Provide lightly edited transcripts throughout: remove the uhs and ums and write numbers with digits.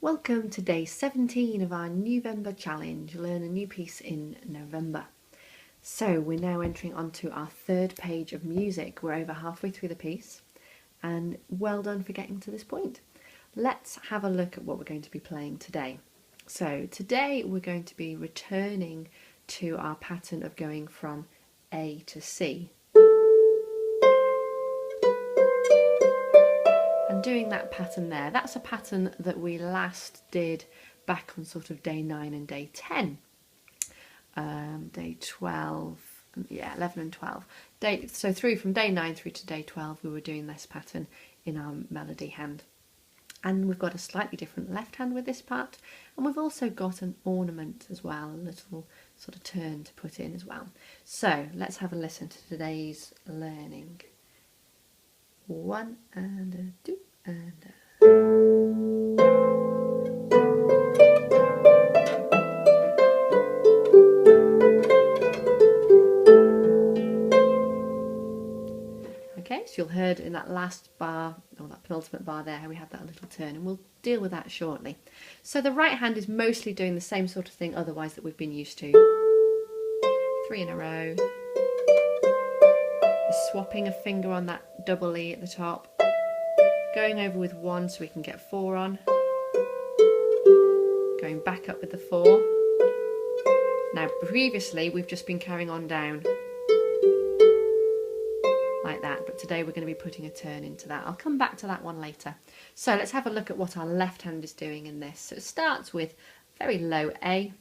Welcome to day 17 of our Newvember challenge, learn a new piece in November. So we're now entering onto our third page of music. We're over halfway through the piece and well done for getting to this point. Let's have a look at what we're going to be playing today. So today we're going to be returning to our pattern of going from A to C. And doing that pattern there, that's a pattern that we last did back on sort of day 9 and day 10. Day 12, yeah, 11 and 12. So from day 9 through to day 12 we were doing this pattern in our melody hand. And we've got a slightly different left hand with this part, and we've also got an ornament as well, a little sort of turn to put in as well. So let's have a listen to today's learning. 1 and a 2 and a. Okay, so you'll heard in that last bar, or that penultimate bar there, how we had that little turn, and we'll deal with that shortly. So the right hand is mostly doing the same sort of thing otherwise that we've been used to. 3 in a row. Swapping a finger on that double E at the top. Going over with 1 so we can get 4 on. Going back up with the 4. Now previously we've just been carrying on down like that, but today we're going to be putting a turn into that. I'll come back to that one later. So let's have a look at what our left hand is doing in this. So it starts with very low A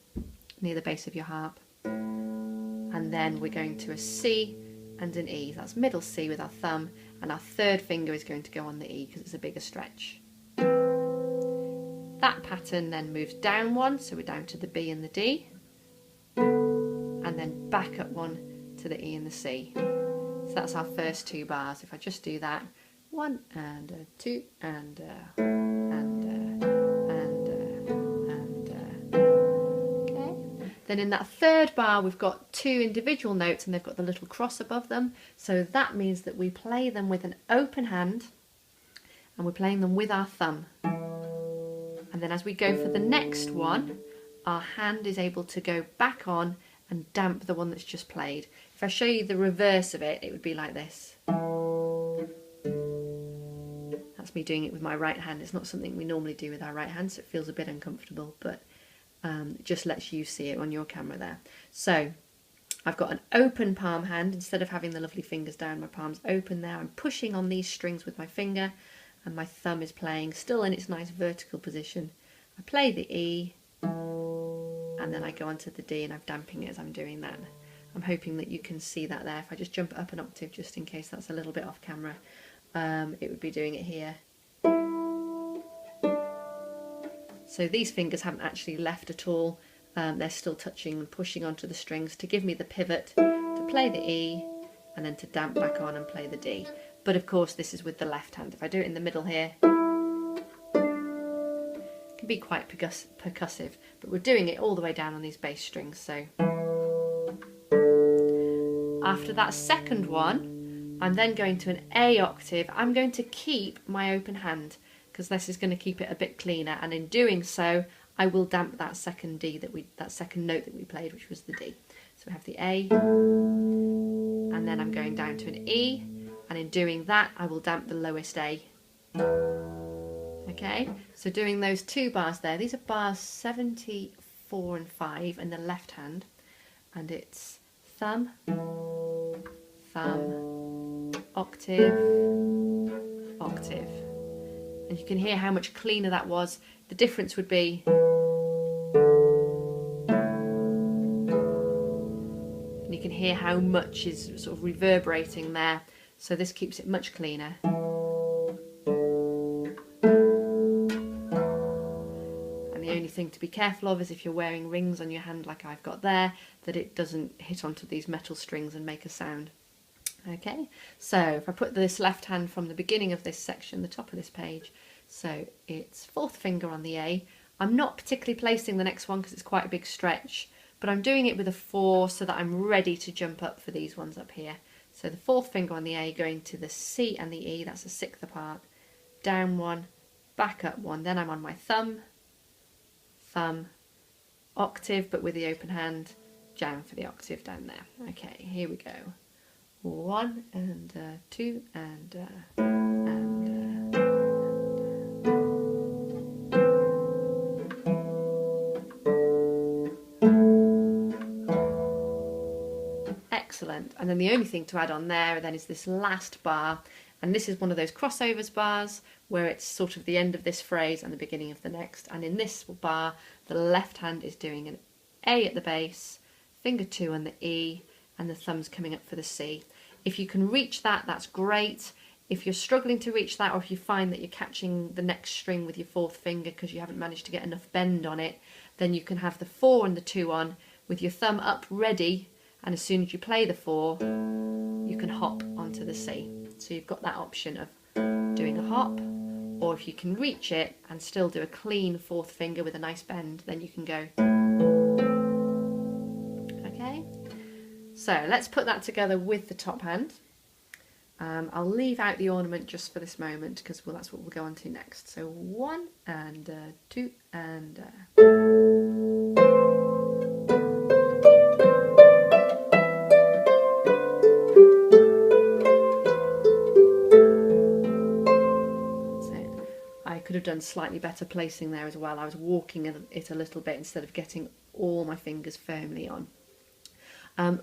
near the base of your harp, and then we're going to a C and an E. That's middle C with our thumb, and our third finger is going to go on the E because it's a bigger stretch. That pattern then moves down 1, so we're down to the B and the D, and then back up 1 to the E and the C. So that's our first 2 bars. If I just do that, 1 and a 2 and a, and a, and a, and a. Okay. Then in that third bar we've got 2 individual notes and they've got the little cross above them. So that means that we play them with an open hand and we're playing them with our thumb. And then as we go for the next one, our hand is able to go back on and damp the one that's just played. If I show you the reverse of it, it would be like this. That's me doing it with my right hand. It's not something we normally do with our right hand, so it feels a bit uncomfortable, but it just lets you see it on your camera there. So I've got an open palm hand. Instead of having the lovely fingers down, my palm's open there. I'm pushing on these strings with my finger, and my thumb is playing still in its nice vertical position. I play the E, and then I go onto the D and I'm damping it as I'm doing that. I'm hoping that you can see that there. If I just jump up an octave just in case that's a little bit off camera, it would be doing it here. So these fingers haven't actually left at all. They're still touching and pushing onto the strings to give me the pivot to play the E and then to damp back on and play the D. But of course this is with the left hand. If I do it in the middle here, it can be quite percussive, but we're doing it all the way down on these bass strings. So after that second one, I'm then going to an A octave. I'm going to keep my open hand because this is going to keep it a bit cleaner, and in doing so I will damp that second second note that we played, which was the D. So we have the A, and then I'm going down to an E, and in doing that I will damp the lowest A. Okay, so doing those 2 bars there, these are bars 74 and 5 in the left hand, and it's thumb, thumb, octave, octave. And you can hear how much cleaner that was. The difference would be and you can hear how much is sort of reverberating there. So this keeps it much cleaner. The only thing to be careful of is if you're wearing rings on your hand like I've got there, that it doesn't hit onto these metal strings and make a sound. Okay, so if I put this left hand from the beginning of this section, the top of this page, so it's 4th finger on the A. I'm not particularly placing the next one because it's quite a big stretch, but I'm doing it with a 4 so that I'm ready to jump up for these ones up here. So the 4th finger on the A going to the C and the E, that's a 6th apart, down 1, back up 1, then I'm on my thumb, thumb, octave, but with the open hand, down for the octave down there. Okay, here we go. 1 and 2 and excellent. And then the only thing to add on there then is this last bar, and this is one of those crossovers bars where it's sort of the end of this phrase and the beginning of the next. And in this bar, the left hand is doing an A at the bass, finger 2 on the E, and the thumb's coming up for the C. If you can reach that, that's great. If you're struggling to reach that, or if you find that you're catching the next string with your 4th finger because you haven't managed to get enough bend on it, then you can have the 4 and the 2 on with your thumb up ready, and as soon as you play the 4, you can hop onto the C. So you've got that option of doing a hop, or if you can reach it and still do a clean 4th finger with a nice bend, then you can go. Okay, so let's put that together with the top hand. I'll leave out the ornament just for this moment because that's what we'll go on to next. So 1 and 2 and could have done slightly better placing there as well. I was walking it a little bit instead of getting all my fingers firmly on.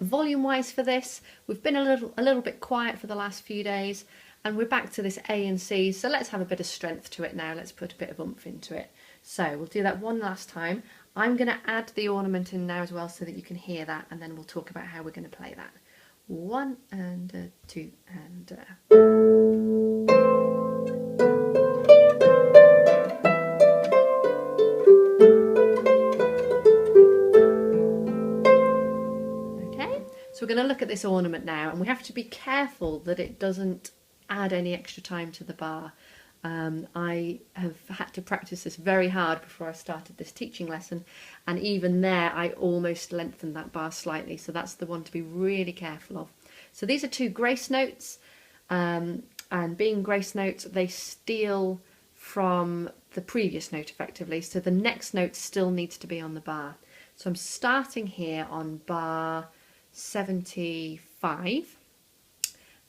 Volume wise for this, we've been a little bit quiet for the last few days, and we're back to this A and C, so let's have a bit of strength to it now. Let's put a bit of oomph into it. So we'll do that one last time. I'm going to add the ornament in now as well so that you can hear that, and then we'll talk about how we're going to play that. 1 and 2 and So we're going to look at this ornament now, and we have to be careful that it doesn't add any extra time to the bar. I have had to practice this very hard before I started this teaching lesson, and even there I almost lengthened that bar slightly, so that's the one to be really careful of. So these are 2 grace notes, and being grace notes, they steal from the previous note effectively, so the next note still needs to be on the bar. So I'm starting here on bar 75,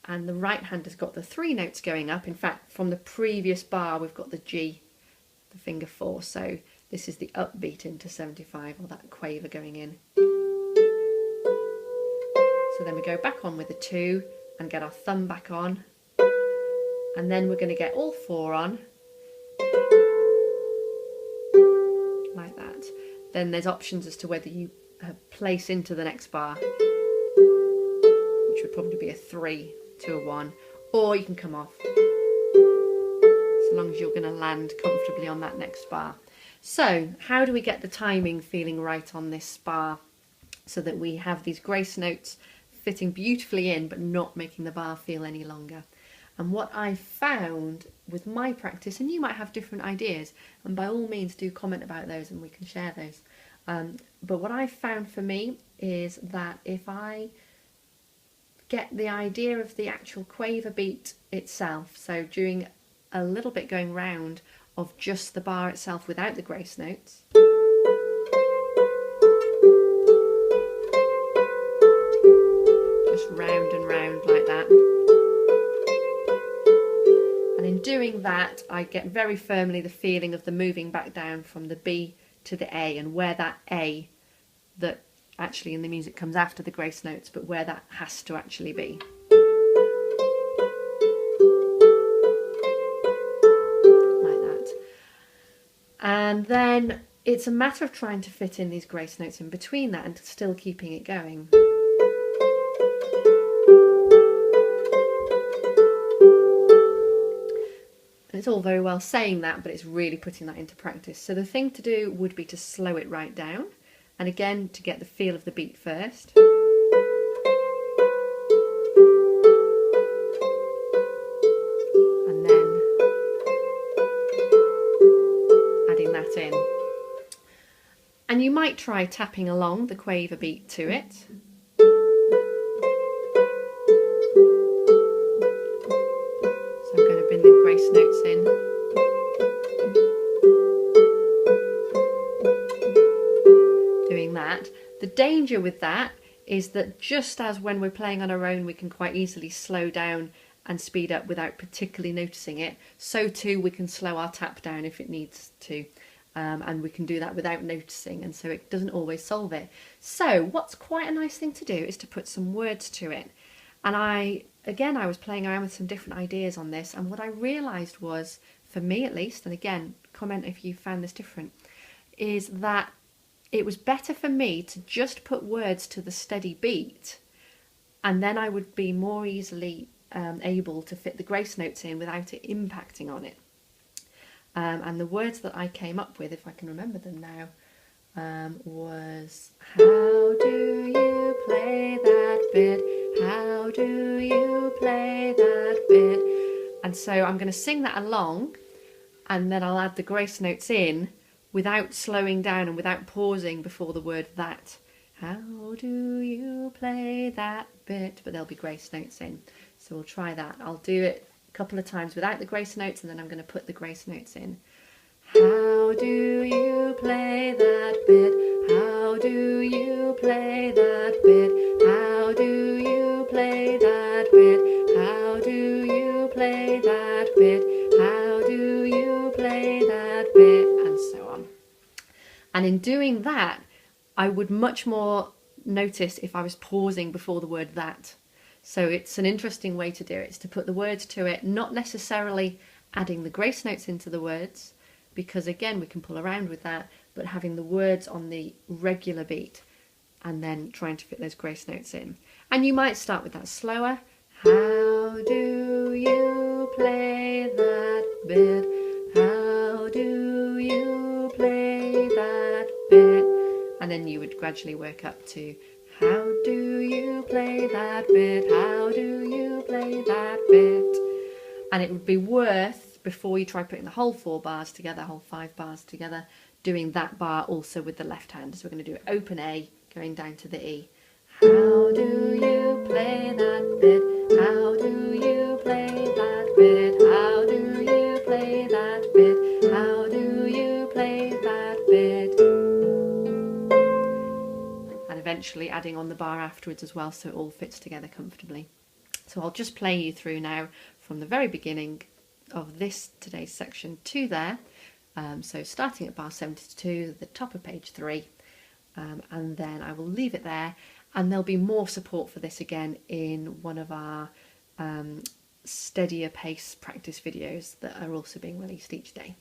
and the right hand has got the 3 notes going up. In fact, from the previous bar we've got the G, the finger 4, so this is the upbeat into 75, or that quaver going in. So then we go back on with the 2 and get our thumb back on, and then we're going to get all 4 on like that. Then there's options as to whether you place into the next bar, which would probably be a 3 to a 1, or you can come off, so long as you're going to land comfortably on that next bar. So how do we get the timing feeling right on this bar so that we have these grace notes fitting beautifully in but not making the bar feel any longer? And what I found with my practice, and you might have different ideas, and by all means do comment about those and we can share those, but what I found for me is that if I get the idea of the actual quaver beat itself, so doing a little bit going round of just the bar itself without the grace notes, just round and round like that, and in doing that I get very firmly the feeling of the moving back down from the B to the A, and where that A that actually in the music comes after the grace notes, but where that has to actually be. Like that. And then it's a matter of trying to fit in these grace notes in between that and still keeping it going. And it's all very well saying that, but it's really putting that into practice. So the thing to do would be to slow it right down, and again to get the feel of the beat first. And then adding that in. And you might try tapping along the quaver beat to it. Grace notes in. danger with that is that just as when we're playing on our own we can quite easily slow down and speed up without particularly noticing it, so too we can slow our tap down if it needs to, and we can do that without noticing, and so it doesn't always solve it. So what's quite a nice thing to do is to put some words to it. And I was playing around with some different ideas on this, and what I realised was, for me at least, and again, comment if you found this different, is that it was better for me to just put words to the steady beat, and then I would be more easily able to fit the grace notes in without it impacting on it. And the words that I came up with, if I can remember them now, was, how do you play that bit? How do you play that bit? And so I'm going to sing that along, and then I'll add the grace notes in without slowing down and without pausing before the word that. How do you play that bit? But there'll be grace notes in. So we'll try that. I'll do it a couple of times without the grace notes, and then I'm going to put the grace notes in. How do you play that bit? How do you play that bit? How do you play that bit? How do you play that bit? How do you play that bit? And so on. And in doing that, I would much more notice if I was pausing before the word that. So it's an interesting way to do it. It's to put the words to it, not necessarily adding the grace notes into the words, because again we can pull around with that, but having the words on the regular beat and then trying to fit those grace notes in. And you might start with that slower. How do you play that bit? How do you play that bit? And then you would gradually work up to, how do you play that bit? How do you play that bit? And it would be worth, before you try putting the whole 4 bars together, whole 5 bars together, doing that bar also with the left hand. So we're going to do open A, going down to the E. How do you play that bit? How do you play that bit? How do you play that bit? How do you play that bit? And eventually adding on the bar afterwards as well, so it all fits together comfortably. So I'll just play you through now from the very beginning of today's section to there. So starting at bar 72, the top of page 3, and then I will leave it there, and there'll be more support for this again in one of our steadier pace practice videos that are also being released each day.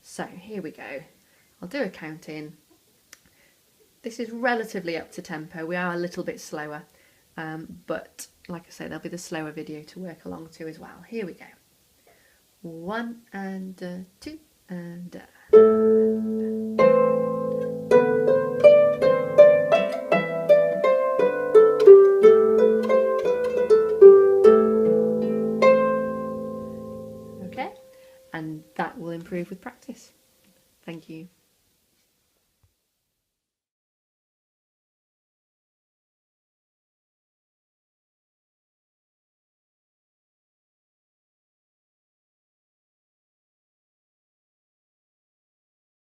So here we go. I'll do a count in. This is relatively up to tempo. We are a little bit slower, but like I say, there'll be the slower video to work along to as well. Here we go. 1 and 2 and okay, and that will improve with practice.